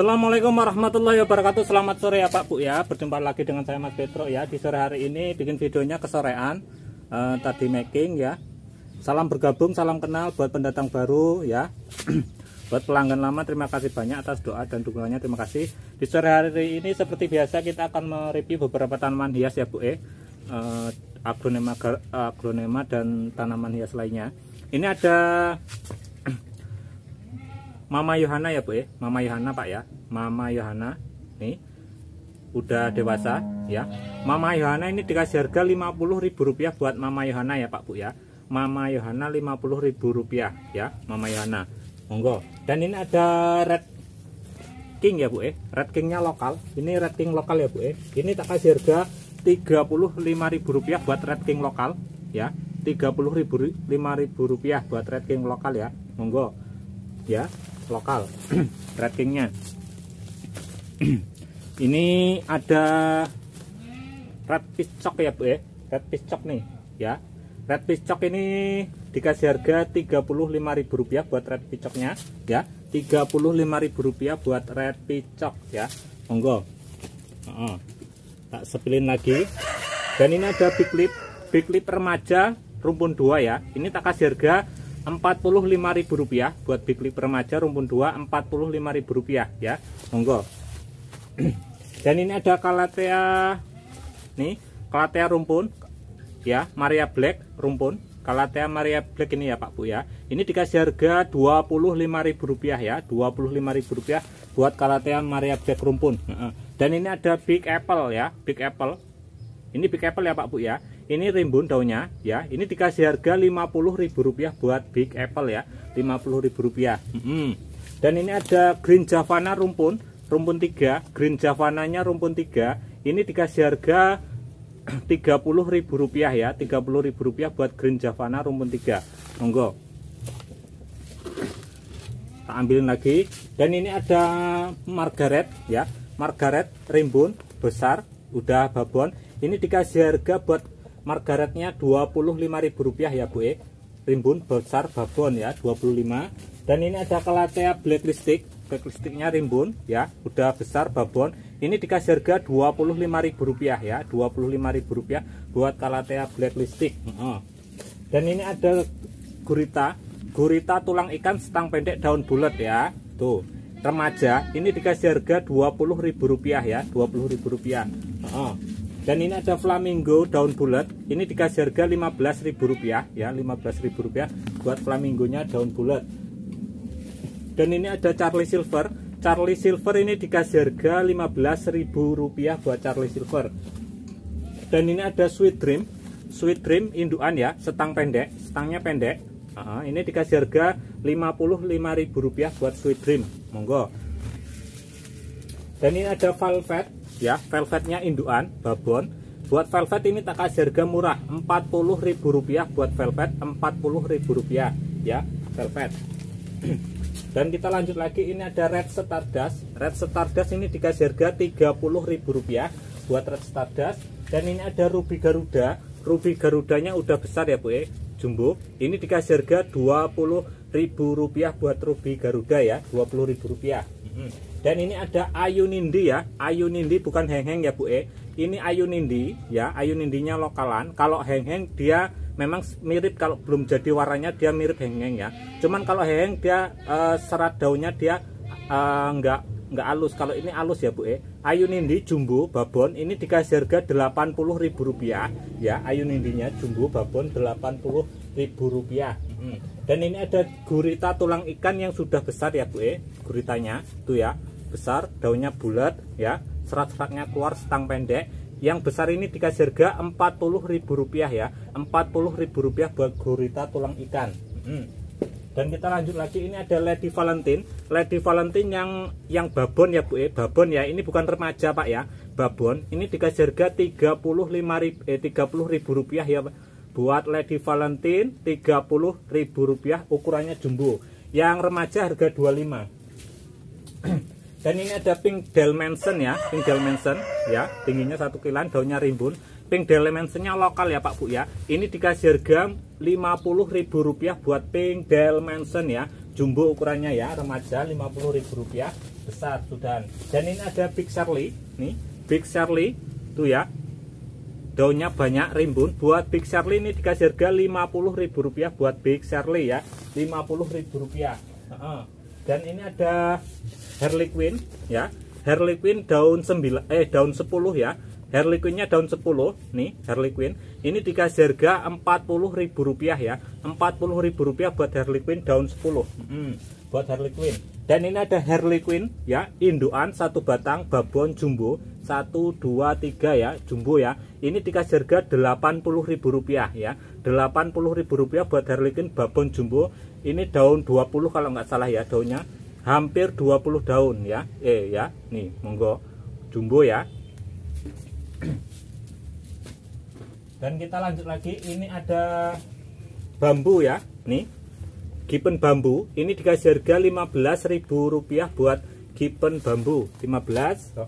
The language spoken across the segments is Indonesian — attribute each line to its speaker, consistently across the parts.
Speaker 1: Assalamualaikum warahmatullahi wabarakatuh. Selamat sore ya Pak Bu ya. Berjumpa lagi dengan saya Mas Petro ya. Di sore hari ini bikin videonya kesorean, tadi making ya. Salam bergabung, salam kenal buat pendatang baru ya. Buat pelanggan lama terima kasih banyak atas doa dan dukungannya, terima kasih. Di sore hari ini seperti biasa kita akan mereview beberapa tanaman hias ya Bu aglonema dan tanaman hias lainnya. Ini ada Mama Yohana ya Bu Mama Yohana Pak ya. Mama Yohana nih udah dewasa ya. Mama Yohana ini dikasih harga Rp50.000 buat Mama Yohana ya Pak Bu ya. Mama Yohana Rp50.000 ya Mama Yohana. Monggo. Dan ini ada Red King ya Bu Red Kingnya lokal. Ini Red King lokal ya Bu Ini tak kasih harga Rp35.000 buat Red King lokal ya. Rp35.000 buat Red King lokal ya. Monggo ya, lokal. Red Kingnya. Ini ada Red Piscok ya Bu Red Piscok nih ya. Red Piscok ini dikasih harga Rp35.000 buat Red Piscoknya ya. Rp35.000 buat Red Piscok ya. Monggo. Tak sepilin lagi. Dan ini ada Big Lip remaja rumpun 2 ya. Ini tak kasih harga Rp45.000 buat Big Lip remaja rumpun 2, Rp45.000 ya. Monggo. Dan ini ada Calathea nih, Calathea rumpun ya, Maria Black rumpun. Calathea Maria Black ini ya Pak Bu ya. Ini dikasih harga Rp25.000 ya, Rp25.000 buat Calathea Maria Black rumpun. Dan ini ada Big Apple ya, Big Apple. Ini Big Apple ya Pak Bu ya. Ini rimbun daunnya ya. Ini dikasih harga Rp50.000 buat Big Apple ya, Rp50.000. Dan ini ada Green Javana rumpun 3. Green Javananya rumpun 3. Ini dikasih harga Rp30.000 ya, Rp30.000 buat Green Javana rumpun 3. Monggo. Tak ambilin lagi. Dan ini ada Margaret ya. Margaret rimbun besar udah babon. Ini dikasih harga buat Margaretnya Rp25.000 ya Bu rimbun besar babon ya, 25. Dan ini ada Calathea Blacklistic. Blacklisticnya rimbun ya, udah besar babon. Ini dikasih harga Rp25.000 ya, Rp25.000 buat Calathea Blacklistic. Dan ini ada Gurita tulang ikan setang pendek daun bulat ya. Tuh, remaja. Ini dikasih harga Rp20.000 ya, Rp20.000. Dan ini ada Flamingo daun bulat. Ini dikasih harga Rp15.000 ya, Rp15.000 buat flamingonya daun bulat. Dan ini ada Charlie Silver. Charlie Silver ini dikasih harga Rp15.000 buat Charlie Silver. Dan ini ada Sweet Dream. Sweet Dream indukan ya, setang pendek, setangnya pendek. Ini dikasih harga Rp55.000 buat Sweet Dream. Monggo. Dan ini ada Velvet ya, velvetnya indukan babon. Buat velvet ini tak kasih harga murah, Rp40.000 buat velvet, Rp40.000 ya, velvet. Dan kita lanjut lagi, ini ada Red Stardust. Red Stardust ini dikasih harga Rp30.000 buat Red Stardust. Dan ini ada Ruby Garuda. Ruby Garudanya udah besar ya Bu jumbo. Ini dikasih harga Rp20.000 buat Ruby Garuda ya, Rp20.000. Dan ini ada Ayu Nindi ya. Ayu Nindi bukan heng-heng ya Bu Ini Ayu Nindi ya, Ayu Nindinya lokalan. Kalau heng-heng dia memang mirip, kalau belum jadi warnanya dia mirip heng-heng ya. Cuman kalau heng-heng dia serat daunnya dia enggak halus. Kalau ini halus ya Bu Ayu Nindi jumbo babon ini dikasih harga Rp80.000 ya. Ayu Nindinya jumbo babon Rp80.000. Dan ini ada Gurita tulang ikan yang sudah besar ya Bu Guritanya tuh ya, besar, daunnya bulat ya, serat-seratnya keluar, setang pendek. Yang besar ini dikasih harga Rp40.000 ya, Rp40.000 buat Gurita tulang ikan. Dan kita lanjut lagi, ini ada Lady Valentine. Lady Valentine yang babon ya Bu babon ya. Ini bukan remaja Pak ya, babon. Ini dikasih harga Rp30.000 ya buat Lady Valentine, Rp30.000, ukurannya jumbo. Yang remaja harga Rp25. Dan ini ada Pink Dalmatian ya, Pink Dalmatian ya, tingginya 1 kiloan, daunnya rimbun. Pink Dalmatiannya lokal ya Pak Bu ya. Ini dikasih harga Rp50.000 buat Pink Dalmatian ya, jumbo ukurannya ya, remaja Rp50.000. besar sudah. Dan ini ada Big Shirley nih, Big Shirley tuh ya, daunnya banyak, rimbun. Buat Big Shirley ini dikasih harga Rp50.000 buat Big Shirley ya, Rp50.000. Dan ini ada Harley Quinn ya, Harley Quinn daun 10 ya, Harley Quinn-nya daun 10 nih, Harley Quinn ini dikasih harga Rp40.000 ya, Rp40.000 buat Harley Quinn daun 10. Buat Harley Quinn. Dan ini ada Harley Quinn ya, indukan satu batang, babon jumbo 1 2 3 ya, jumbo ya. Ini dikasih harga Rp80.000 ya, Rp80.000 buat Harley Quinn babon jumbo. Ini daun 20 kalau nggak salah ya, daunnya hampir 20 daun ya. Ya, nih monggo jumbo ya. Dan kita lanjut lagi, ini ada bambu ya, nih Gipen bambu. Ini dikasih harga Rp15.000 buat Gipen bambu 15.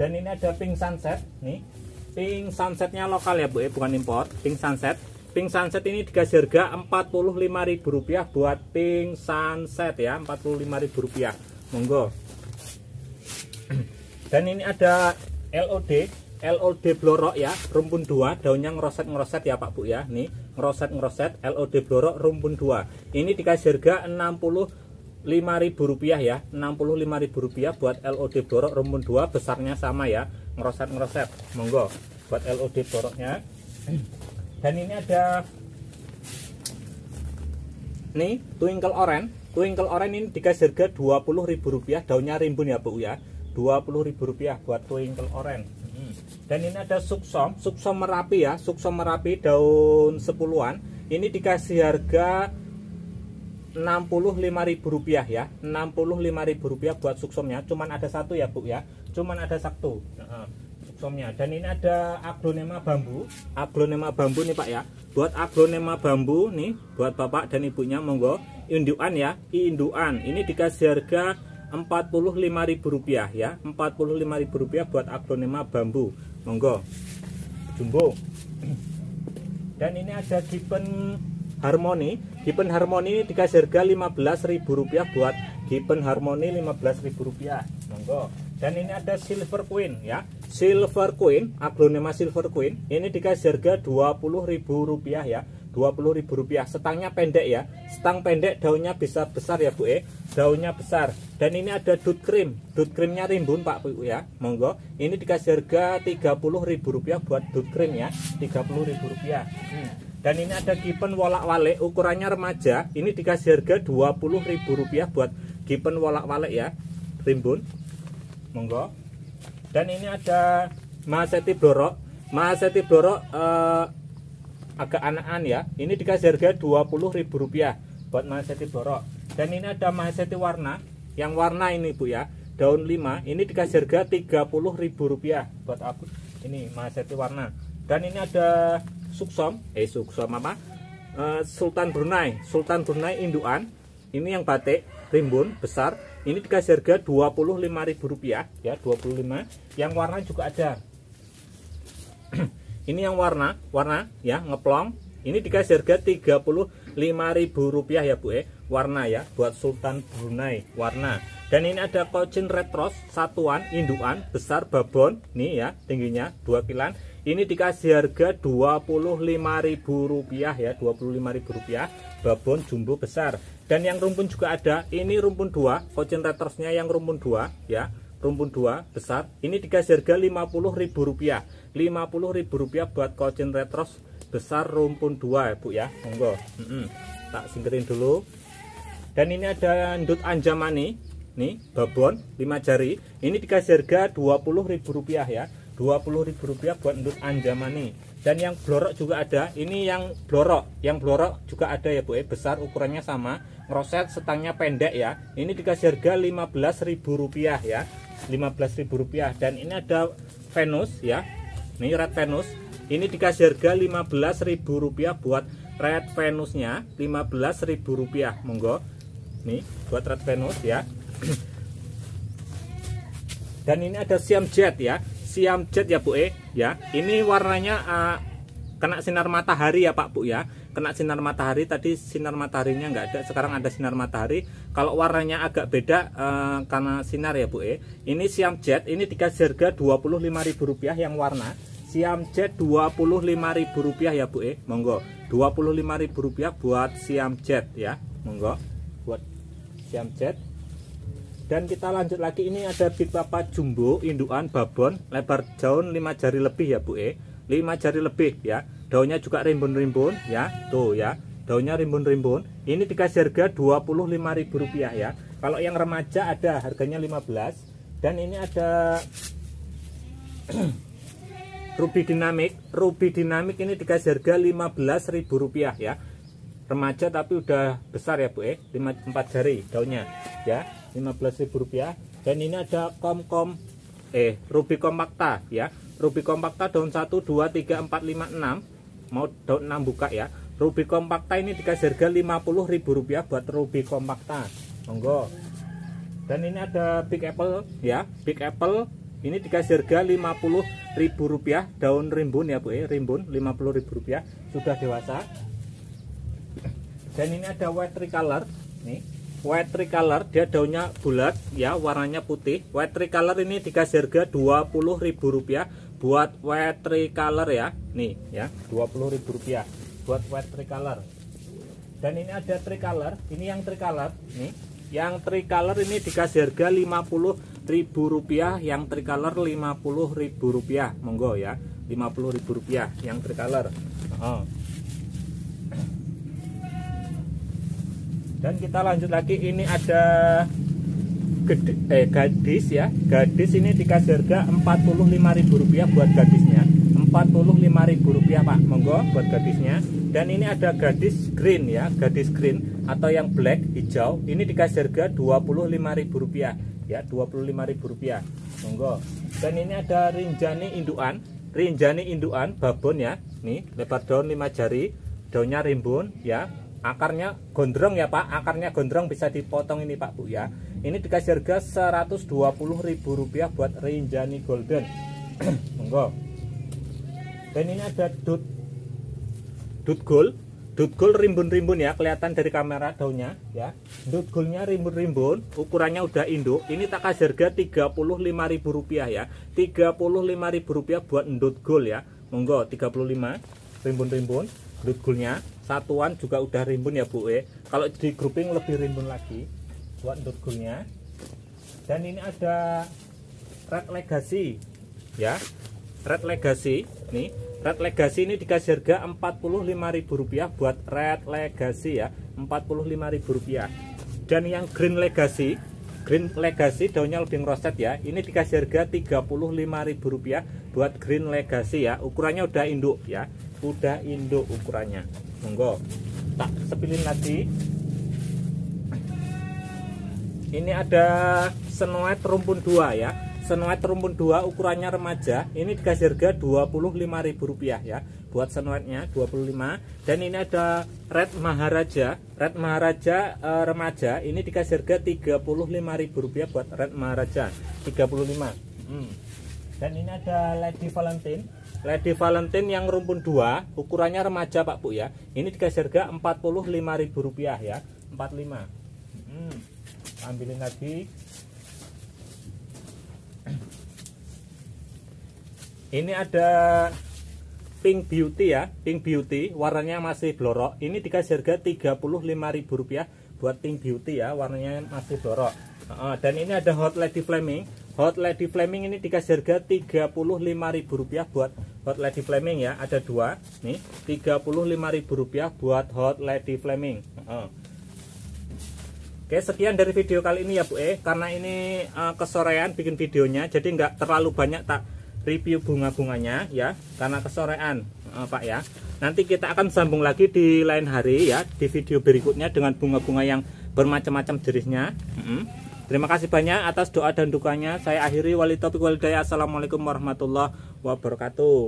Speaker 1: Dan ini ada Pink Sunset nih, Pink Sunsetnya lokal ya Bu, bukan impor. Pink Sunset, Pink Sunset ini dikasih harga Rp45.000 buat Pink Sunset ya, Rp45.000 monggo. Dan ini ada LOD blorok ya, rumpun 2, daunnya ngeroset ya Pak Bu ya, nih ngeroset LOD blorok rumpun 2. Ini dikasih harga Rp65.000 ya, Rp65.000 buat LOD blorok rumpun 2, besarnya sama ya, ngeroset monggo buat LOD bloroknya. Dan ini ada nih Twinkle Orange ini dikasih harga Rp20.000, daunnya rimbun ya Bu ya, Rp20.000 buat Twinkle Orange. Dan ini ada Suksom Merapi ya, Suksom Merapi daun 10-an. Ini dikasih harga Rp65.000 ya, Rp65.000 buat Suksomnya. Cuman ada satu ya Bu ya, cuman ada satu Suksomnya. Dan ini ada Aglonema bambu nih Pak ya. Buat Aglonema bambu nih, buat Bapak dan Ibunya monggo. Indukan ya, indukan. Ini dikasih harga Rp45.000 ya, Rp45.000 buat Aglonema bambu monggo jumbo. Dan ini ada Gipen Harmony ini dikasih harga Rp15.000 buat Gipen Harmony, Rp15.000 monggo. Dan ini ada Silver Queen ya, Silver Queen, Aglonema Silver Queen ini dikasih harga Rp20.000 ya, Rp20.000. Setangnya pendek ya, setang pendek, daunnya bisa besar ya Bu, daunnya besar. Dan ini ada Dut Creamnya rimbun Pak Bu ya, monggo. Ini dikasih harga Rp30.000 buat Dut Cream ya, Rp30.000. Dan ini ada Gipen wolak-walik ukurannya remaja, ini dikasih harga Rp20.000 buat Gipen wolak-walik ya, rimbun monggo. Dan ini ada Mahaseti Blorok agak anakan ya, ini dikasih harga Rp20.000 buat Mahaseti Blorok. Dan ini ada Mahaseti warna, yang warna ini Bu ya, daun 5, ini dikasih harga Rp30.000 buat aku ini Mahaseti warna. Dan ini ada Sultan Brunei indukan, ini yang batik rimbun besar, ini dikasih harga Rp25.000 ya, 25. Yang warna juga ada. Ini yang warna ya, ngeplong, ini dikasih harga Rp35.000 ya Bu, warna ya, buat Sultan Brunei warna. Dan ini ada Cochin Red Rose satuan indukan besar babon nih ya, tingginya 2 kilan. Ini dikasih harga Rp25.000 ya, Rp25.000 babon jumbo besar. Dan yang rumpun juga ada, ini rumpun 2, Cochin Red Rose-nya yang rumpun 2 ya, rumpun 2 besar. Ini dikasih harga Rp50.000, Rp50.000 buat Cochin Red Rose besar rumpun 2 ya Bu ya, monggo. Tak singkirin dulu. Dan ini ada Ndut Anjamani nih, babon 5 jari, ini dikasih harga Rp20.000 ya, Rp20.000 buat Ndut Anjamani. Dan yang blorok juga ada, ini yang blorok juga ada ya Bu, besar, ukurannya sama, ngeroset, setangnya pendek ya. Ini dikasih harga Rp15.000 ya, Rp15.000. Dan ini ada Venus ya, nih Red Venus, ini dikasih harga Rp15.000 buat Red Venusnya, Rp15.000 monggo nih buat Red Venus ya. Dan ini ada Siam Jet ya, Siam Jet ya Bu ya. Ini warnanya kena sinar matahari ya Pak Bu ya, kena sinar matahari. Tadi sinar mataharinya nggak ada, sekarang ada sinar matahari. Kalau warnanya agak beda karena sinar ya Bu. Ini Siam Jet, ini dikasih harga Rp25.000 yang warna. Siam Jet Rp25.000 ya Bu. Monggo, Rp25.000 buat Siam Jet ya. Monggo buat Siam Jet. Dan kita lanjut lagi, ini ada Big Papa Jumbo indukan babon, lebar daun 5 jari lebih ya Bu. 5 jari lebih ya. Daunnya juga rimbun-rimbun ya. Tuh ya, daunnya rimbun-rimbun. Ini dikasih harga Rp25.000 ya. Kalau yang remaja ada harganya 15. Dan ini ada Ruby Dynamic ini dikasih harga Rp15.000 ya. Remaja tapi udah besar ya Bu. 4 jari daunnya ya. Rp15.000. Dan ini ada Ruby Compacta ya. Ruby Compacta daun 1 2 3 4 5 6, mau daun 6 buka ya. Ruby Compacta ini dikasih harga Rp50.000 buat Ruby Compacta. Monggo. Dan ini ada Big Apple ya. Big Apple ini dikasih harga Rp50.000 daun rimbun ya Bu. Rimbun Rp50.000 sudah dewasa. Dan ini ada White Tricolor nih. White Tricolor, dia daunnya bulat ya, warnanya putih. White Tricolor ini dikasih harga Rp20.000 buat White Tricolor ya. Nih ya, Rp20.000 buat White Tricolor. Dan ini ada Tricolor, ini yang Tricolor nih. Yang Tricolor ini dikasih harga Rp50.000, yang Tricolor Rp50.000. Monggo ya, Rp50.000 yang Tricolor. Dan kita lanjut lagi, ini ada gadis ya. Gadis ini dikasih harga Rp45.000 buat gadisnya. Rp45.000 Pak, monggo buat gadisnya. Dan ini ada gadis green ya, gadis green atau yang black hijau. Ini dikasih harga Rp25.000 ya, Rp25.000. Monggo. Dan ini ada Rinjani indukan babon ya. Nih, lebar daun 5 jari, daunnya rimbun ya. Akarnya gondrong ya Pak, akarnya gondrong, bisa dipotong ini Pak Bu ya. Ini dikasih harga Rp120.000 buat Rinjani Golden. Monggo. Dan ini ada Dut Gold rimbun-rimbun ya, kelihatan dari kamera daunnya ya. Dut Goldnya rimbun-rimbun, ukurannya udah induk. Ini tak kasih harga Rp35.000 ya. Rp35.000 buat Dut Gold ya. Monggo, 35 rimbun-rimbun. Dut Goldnya satuan juga udah rimbun ya Bu. Kalau di grouping lebih rimbun lagi buat Dut Goldnya. Dan ini ada Red Legacy ya. Red Legacy nih. Red Legacy ini dikasih harga Rp45.000 buat Red Legacy ya. Rp45.000. Dan yang Green Legacy daunnya lebih ngeroset ya. Ini dikasih harga Rp35.000 buat Green Legacy ya. Ukurannya udah induk ya. Udah induk ukurannya. Monggo. Tak sepilin lagi. Ini ada Snow Rumpun 2 ya. Snow Rumpun 2 ukurannya remaja. Ini dikasih harga Rp25.000 ya. Buat Snow-nya 25. Dan ini ada Red Maharaja. Red Maharaja remaja. Ini dikasih harga Rp35.000 buat Red Maharaja 35. Dan ini ada Lady Valentine. Lady Valentine yang rumpun 2, ukurannya remaja Pak Bu ya. Ini dikasih harga Rp45.000 ya. 45. Ambilin lagi. Ini ada Pink Beauty ya, Pink Beauty, warnanya masih blorok. Ini dikasih harga Rp35.000 buat Pink Beauty ya, warnanya masih blorok. Dan ini ada Hot Lady Flaming. Hot Lady Flaming ini dikasih harga Rp35.000 buat Hot Lady Flaming ya. Ada dua nih, Rp35.000 buat Hot Lady Flaming. Oke, sekian dari video kali ini ya Bu. Karena ini kesorean bikin videonya, jadi nggak terlalu banyak tak review bunga-bunganya ya, karena kesorean Pak ya. Nanti kita akan sambung lagi di lain hari ya, di video berikutnya dengan bunga-bunga yang bermacam-macam jenisnya. Terima kasih banyak atas doa dan dukanya. Saya akhiri, wali taufiq wal hidayah. Assalamualaikum warahmatullahi wabarakatuh.